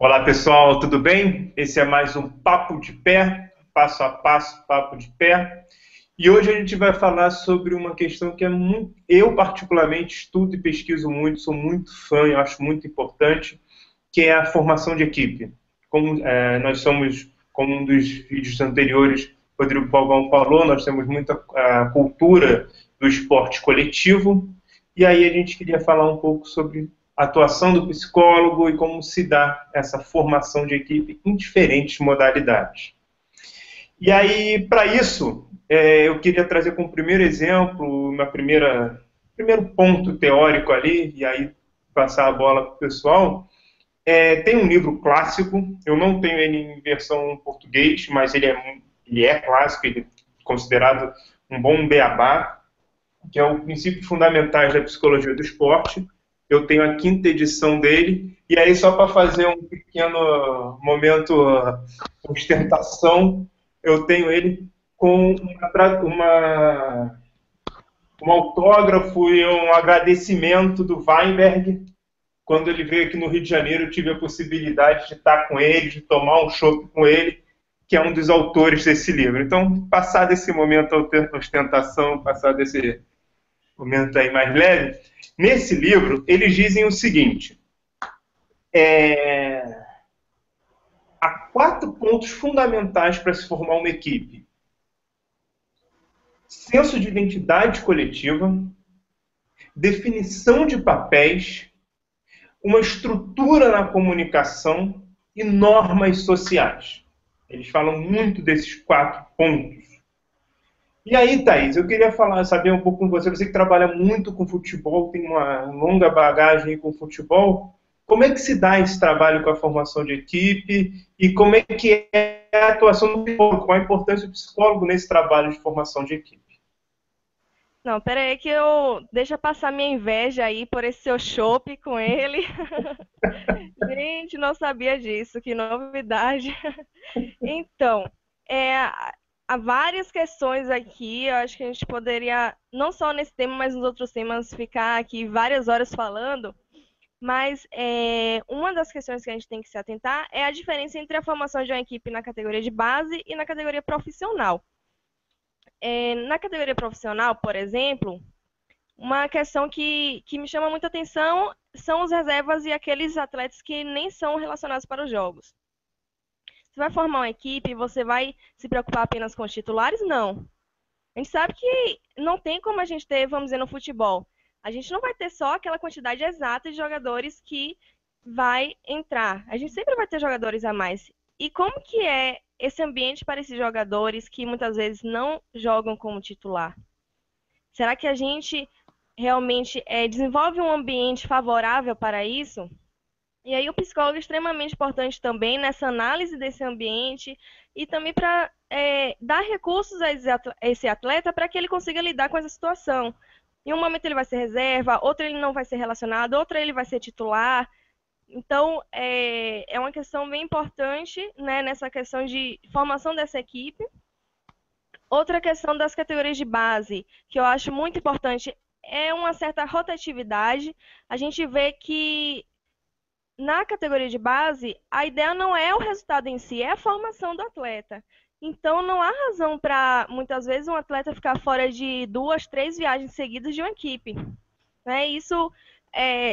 Olá pessoal, tudo bem? Esse é mais um Papo de Pé, passo a passo, Papo de Pé. E hoje a gente vai falar sobre uma questão que eu particularmente estudo e pesquiso muito, sou muito fã, eu acho muito importante, que é a formação de equipe. Como nós somos, como um dos vídeos anteriores, Rodrigo Falcão falou, nós temos muita cultura do esporte coletivo, e aí a gente queria falar um pouco sobre a atuação do psicólogo e como se dá essa formação de equipe em diferentes modalidades. E aí, para isso, eu queria trazer como primeiro exemplo, primeiro ponto teórico ali, e aí passar a bola para o pessoal. Tem um livro clássico, eu não tenho ele em versão português, mas ele é clássico, ele é considerado um bom beabá, que é o Princípios Fundamentais da Psicologia do Esporte. Eu tenho a quinta edição dele, e aí só para fazer um pequeno momento ostentação, eu tenho ele com um autógrafo e um agradecimento do Weinberg. Quando ele veio aqui no Rio de Janeiro, eu tive a possibilidade de estar com ele, de tomar um chopp com ele, que é um dos autores desse livro. Então, passado esse momento ostentação, passado esse momento aí mais leve, nesse livro eles dizem o seguinte: há 4 pontos fundamentais para se formar uma equipe: senso de identidade coletiva, definição de papéis, uma estrutura na comunicação e normas sociais. Eles falam muito desses 4 pontos. E aí, Thaís, eu queria saber um pouco com você, você que trabalha muito com futebol, tem uma longa bagagem com futebol, como é que se dá esse trabalho com a formação de equipe e como é que é a atuação do psicólogo, qual a importância do psicólogo nesse trabalho de formação de equipe? Não, pera aí que deixa passar minha inveja aí por esse seu chopp com ele. Gente, não sabia disso, que novidade. Então, há várias questões aqui, eu acho que a gente poderia, não só nesse tema, mas nos outros temas, ficar aqui várias horas falando, mas uma das questões que a gente tem que se atentar é a diferença entre a formação de uma equipe na categoria de base e na categoria profissional. Na categoria profissional, por exemplo, uma questão que me chama muita atenção são os reservas e aqueles atletas que nem são relacionados para os jogos. Você vai formar uma equipe, você vai se preocupar apenas com os titulares? Não. A gente sabe que não tem como a gente ter, vamos dizer, no futebol. A gente não vai ter só aquela quantidade exata de jogadores que vai entrar. A gente sempre vai ter jogadores a mais. E como que é esse ambiente para esses jogadores que muitas vezes não jogam como titular? Será que a gente realmente desenvolve um ambiente favorável para isso? E aí o psicólogo é extremamente importante também nessa análise desse ambiente e também para dar recursos a esse atleta para que ele consiga lidar com essa situação. Em um momento ele vai ser reserva, outro ele não vai ser relacionado, outro ele vai ser titular. Então, é uma questão bem importante, né, nessa questão de formação dessa equipe. Outra questão das categorias de base, que eu acho muito importante, é uma certa rotatividade. A gente vê que na categoria de base, a ideia não é o resultado em si, é a formação do atleta. Então, não há razão para, muitas vezes, um atleta ficar fora de 2, 3 viagens seguidas de uma equipe. Né? Isso,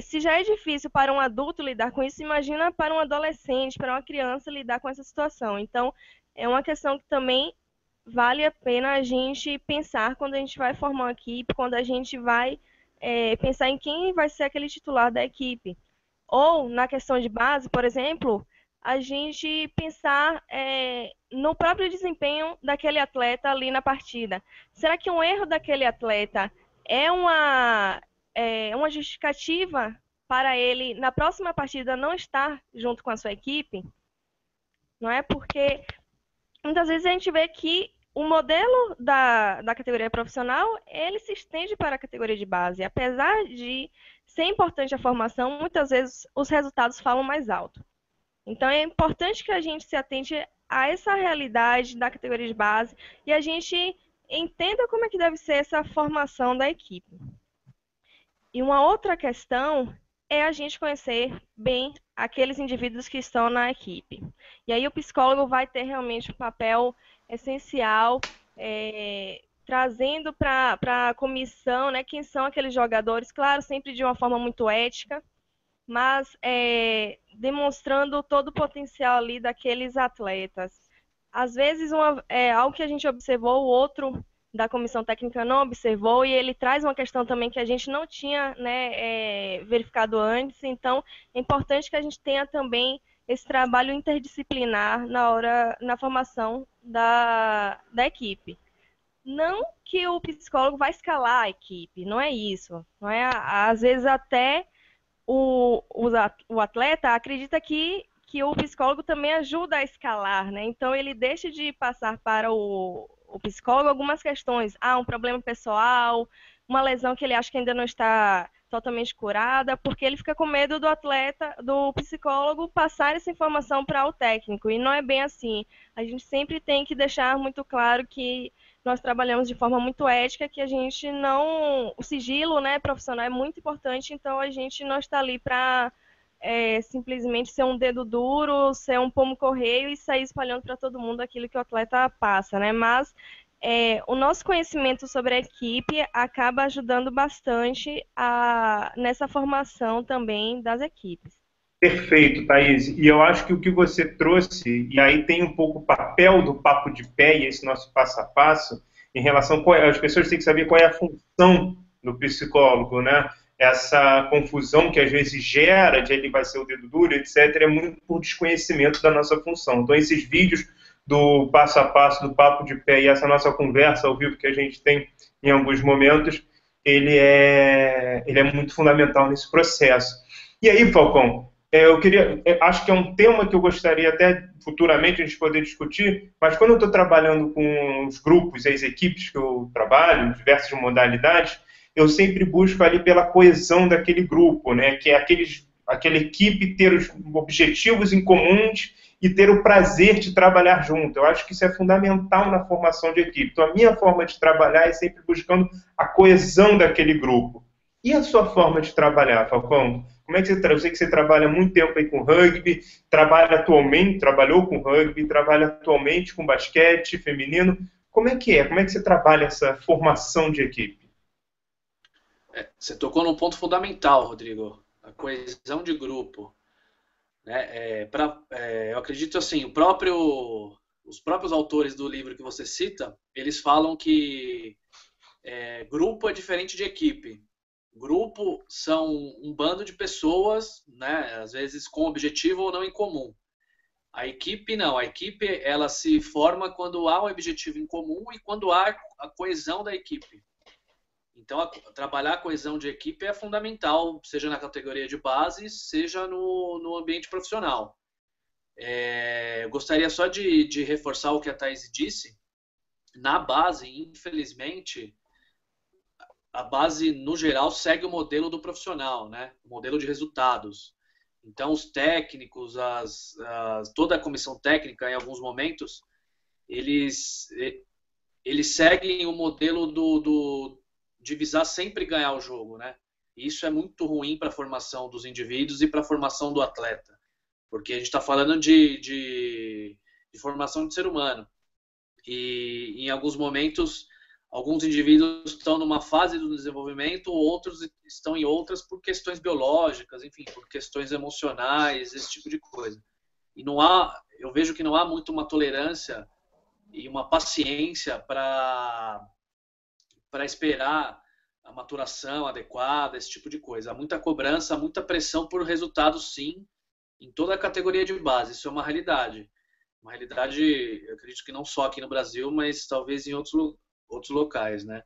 se já é difícil para um adulto lidar com isso, imagina para um adolescente, para uma criança lidar com essa situação. Então, é uma questão que também vale a pena a gente pensar quando a gente vai formar uma equipe, quando a gente vai pensar em quem vai ser aquele titular da equipe. Ou, na questão de base, por exemplo, a gente pensar no próprio desempenho daquele atleta ali na partida. Será que um erro daquele atleta é uma justificativa para ele, na próxima partida, não estar junto com a sua equipe? Não é? Porque muitas vezes a gente vê que o modelo da categoria profissional, ele se estende para a categoria de base. Apesar de ser importante a formação, muitas vezes os resultados falam mais alto. Então é importante que a gente se atente a essa realidade da categoria de base e a gente entenda como é que deve ser essa formação da equipe. E uma outra questão é a gente conhecer bem aqueles indivíduos que estão na equipe. E aí o psicólogo vai ter realmente um papel essencial, trazendo para a comissão, né, quem são aqueles jogadores, claro, sempre de uma forma muito ética, mas demonstrando todo o potencial ali daqueles atletas. Às vezes, algo que a gente observou, o outro da comissão técnica não observou, e ele traz uma questão também que a gente não tinha, né, verificado antes, então é importante que a gente tenha também esse trabalho interdisciplinar na formação da equipe. Não que o psicólogo vai escalar a equipe, não é isso. Não é, às vezes até o atleta acredita que o psicólogo também ajuda a escalar, né? Então ele deixa de passar para o psicólogo algumas questões. Um problema pessoal, uma lesão que ele acha que ainda não está totalmente curada, porque ele fica com medo do atleta, do psicólogo passar essa informação para o técnico. E não é bem assim. A gente sempre tem que deixar muito claro que nós trabalhamos de forma muito ética, que a gente não... O sigilo, né, profissional é muito importante, então a gente não está ali para simplesmente ser um dedo duro, ser um pomo-correio e sair espalhando para todo mundo aquilo que o atleta passa, né? Mas o nosso conhecimento sobre a equipe acaba ajudando bastante nessa formação também das equipes. Perfeito, Thaís. E eu acho que o que você trouxe, e aí tem um pouco o papel do papo de pé e esse nosso passo a passo, em relação as pessoas têm que saber qual é a função do psicólogo, né? Essa confusão que às vezes gera de ele vai ser o dedo duro, etc., é muito por desconhecimento da nossa função. Então, esses vídeos do passo a passo, do papo de pé e essa nossa conversa ao vivo que a gente tem em alguns momentos, ele é muito fundamental nesse processo. E aí, Falcão, acho que é um tema que eu gostaria até futuramente a gente poder discutir, mas quando eu estou trabalhando com os grupos e as equipes que eu trabalho, diversas modalidades, eu sempre busco ali pela coesão daquele grupo, né? Que é aquela equipe ter os objetivos em comuns e ter o prazer de trabalhar junto. Eu acho que isso é fundamental na formação de equipe. Então, a minha forma de trabalhar é sempre buscando a coesão daquele grupo. E a sua forma de trabalhar, Falcão? Como é que eu sei que você trabalha muito tempo aí com rugby, trabalhou com rugby, trabalha atualmente com basquete feminino. Como é que é? Como é que você trabalha essa formação de equipe? Você tocou num ponto fundamental, Rodrigo, a coesão de grupo. Né? Eu acredito assim, os próprios autores do livro que você cita, eles falam que grupo é diferente de equipe. Grupo são um bando de pessoas, né, às vezes com objetivo ou não em comum. A equipe não, a equipe ela se forma quando há um objetivo em comum e quando há a coesão da equipe. Então, trabalhar a coesão de equipe é fundamental, seja na categoria de base, seja no ambiente profissional. Eu gostaria só de reforçar o que a Thaís disse. Na base, infelizmente, a base, no geral, segue o modelo do profissional, né? O modelo de resultados. Então, os técnicos, toda a comissão técnica, em alguns momentos, eles seguem o modelo de visar sempre ganhar o jogo, né? E isso é muito ruim para a formação dos indivíduos e para a formação do atleta, porque a gente está falando de formação de ser humano. E, em alguns momentos, alguns indivíduos estão numa fase do desenvolvimento, outros estão em outras por questões biológicas, enfim, por questões emocionais, esse tipo de coisa. E eu vejo que não há muito uma tolerância e uma paciência para esperar a maturação adequada, esse tipo de coisa. Há muita cobrança, muita pressão por resultados, sim, em toda a categoria de base. Isso é uma realidade. Uma realidade, eu acredito que não só aqui no Brasil, mas talvez em outros locais, né?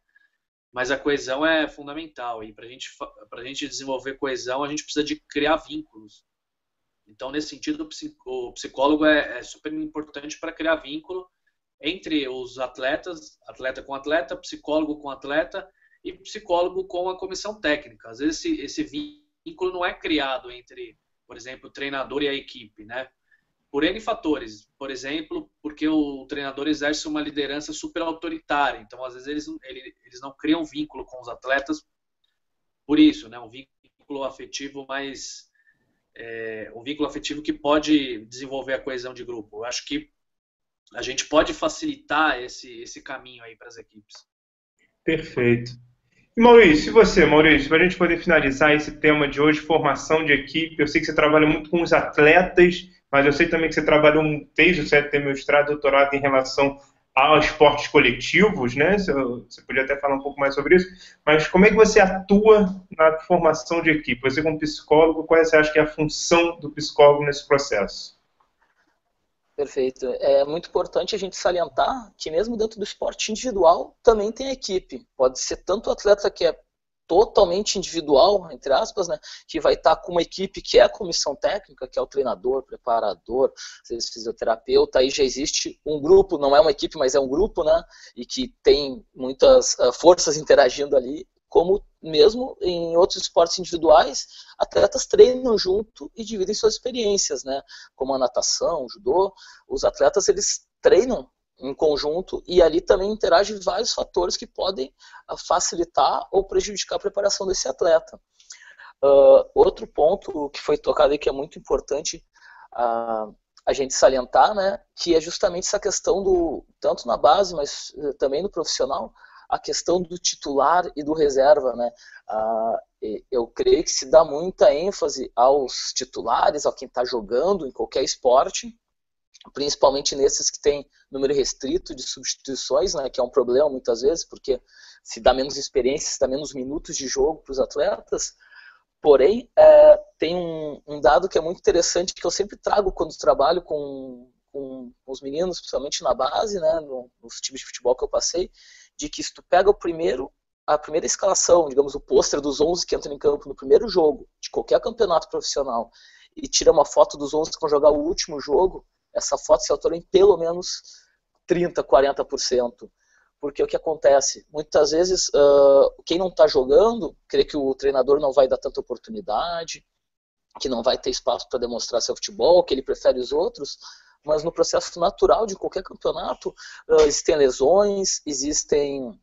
Mas a coesão é fundamental. E para a gente desenvolver coesão, a gente precisa de criar vínculos. Então, nesse sentido, o psicólogo é super importante para criar vínculo entre os atletas, atleta com atleta, psicólogo com atleta e psicólogo com a comissão técnica. Às vezes esse vínculo não é criado entre, por exemplo, o treinador e a equipe, né? Por N fatores. Por exemplo, porque o treinador exerce uma liderança super autoritária. Então, às vezes, eles não criam vínculo com os atletas por isso, né? Um vínculo afetivo mais um vínculo afetivo que pode desenvolver a coesão de grupo. Eu acho que a gente pode facilitar esse caminho aí para as equipes. Perfeito. E Maurício, e você, Maurício, para a gente poder finalizar esse tema de hoje, formação de equipe, eu sei que você trabalha muito com os atletas, mas eu sei também que você trabalhou, desde o certo ter mestrado, doutorado em relação aos esportes coletivos, né? Você podia até falar um pouco mais sobre isso, mas como é que você atua na formação de equipe? Você como psicólogo, qual você acha que é a função do psicólogo nesse processo? Perfeito. É muito importante a gente salientar que mesmo dentro do esporte individual também tem equipe. Pode ser tanto o atleta que é totalmente individual, entre aspas, né, que vai estar com uma equipe que é a comissão técnica, que é o treinador, preparador, às vezes fisioterapeuta, aí já existe um grupo, não é uma equipe, mas é um grupo, né, e que tem muitas forças interagindo ali, como mesmo em outros esportes individuais, atletas treinam junto e dividem suas experiências, né? Como a natação, o judô, os atletas eles treinam em conjunto e ali também interagem vários fatores que podem facilitar ou prejudicar a preparação desse atleta. Outro ponto que foi tocado aí que é muito importante a gente salientar, né? Que é justamente essa questão do, tanto na base, mas também no profissional, a questão do titular e do reserva, né? Eu creio que se dá muita ênfase aos titulares, a quem está jogando em qualquer esporte, principalmente nesses que tem número restrito de substituições, né? Que é um problema muitas vezes, porque se dá menos experiência, se dá menos minutos de jogo para os atletas. Porém, tem um dado que é muito interessante, que eu sempre trago quando trabalho com os meninos, principalmente na base, né? Nos times de futebol que eu passei, de que se tu pega a primeira escalação, digamos, o pôster dos 11 que entram em campo no primeiro jogo de qualquer campeonato profissional e tira uma foto dos 11 que vão jogar o último jogo, essa foto se altera em pelo menos 30%, 40%. Porque o que acontece? Muitas vezes, quem não está jogando, crê que o treinador não vai dar tanta oportunidade, que não vai ter espaço para demonstrar seu futebol, que ele prefere os outros, mas no processo natural de qualquer campeonato existem lesões, existem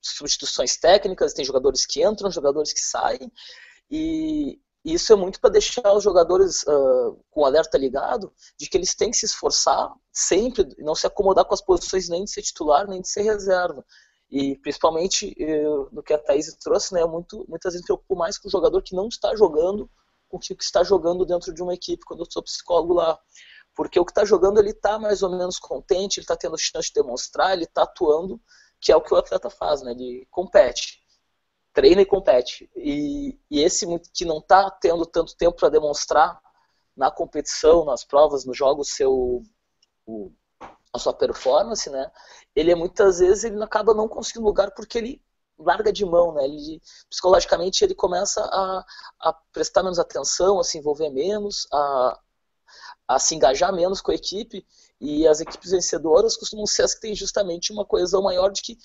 substituições técnicas, tem jogadores que entram, jogadores que saem, e isso é muito para deixar os jogadores com o alerta ligado de que eles têm que se esforçar sempre e não se acomodar com as posições nem de ser titular, nem de ser reserva. E principalmente no que a Thaís trouxe, né, muitas vezes me preocupo mais com o jogador que não está jogando com o que está jogando dentro de uma equipe, quando eu sou psicólogo lá. Porque o que está jogando, ele está mais ou menos contente, ele está tendo chance de demonstrar, ele está atuando, que é o que o atleta faz, né? Ele compete, treina e compete. E esse que não está tendo tanto tempo para demonstrar na competição, nas provas, nos jogos, a sua performance, né? Ele muitas vezes ele acaba não conseguindo lugar porque ele larga de mão, né? Ele, psicologicamente ele começa a prestar menos atenção, a se envolver menos, a se engajar menos com a equipe, e as equipes vencedoras costumam ser as que têm justamente uma coesão maior de que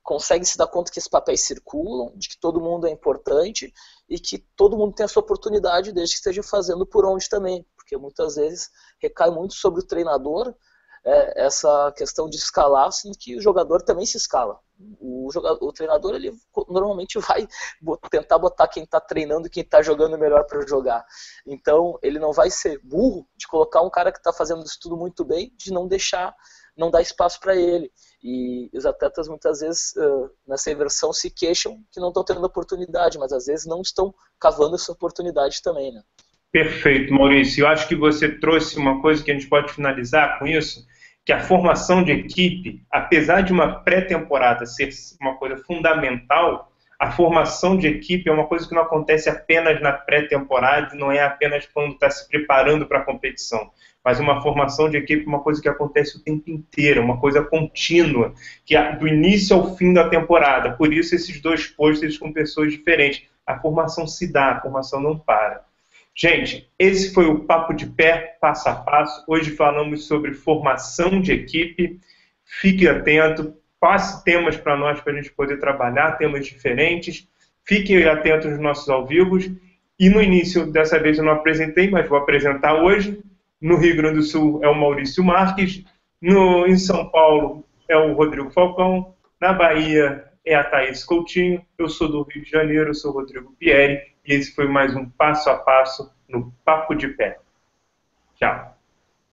conseguem se dar conta que esses papéis circulam, de que todo mundo é importante e que todo mundo tem a sua oportunidade desde que esteja fazendo por onde também, porque muitas vezes recai muito sobre o treinador essa questão de escalar, sendo que o jogador também se escala. O treinador ele normalmente vai tentar botar quem está treinando e quem está jogando melhor para jogar. Então ele não vai ser burro de colocar um cara que está fazendo isso tudo muito bem, de não dar espaço para ele. E os atletas muitas vezes nessa inversão se queixam que não estão tendo oportunidade, mas às vezes não estão cavando essa oportunidade também, né? Perfeito, Maurício. Eu acho que você trouxe uma coisa que a gente pode finalizar com isso, que a formação de equipe, apesar de uma pré-temporada ser uma coisa fundamental, a formação de equipe é uma coisa que não acontece apenas na pré-temporada, não é apenas quando está se preparando para a competição, mas uma formação de equipe é uma coisa que acontece o tempo inteiro, uma coisa contínua, que é do início ao fim da temporada. Por isso esses dois pôsteres com pessoas diferentes. A formação se dá, a formação não para. Gente, esse foi o Papo de Pé, passo a passo. Hoje falamos sobre formação de equipe. Fique atento, passe temas para nós para a gente poder trabalhar, temas diferentes. Fiquem atentos nos nossos ao vivos. E no início, dessa vez eu não apresentei, mas vou apresentar hoje. No Rio Grande do Sul é o Maurício Marques. Em São Paulo é o Rodrigo Falcão. Na Bahia é a Thaís Coutinho. Eu sou do Rio de Janeiro, eu sou o Rodrigo Pieri. E esse foi mais um Passo a Passo no Papo de Pé. Tchau.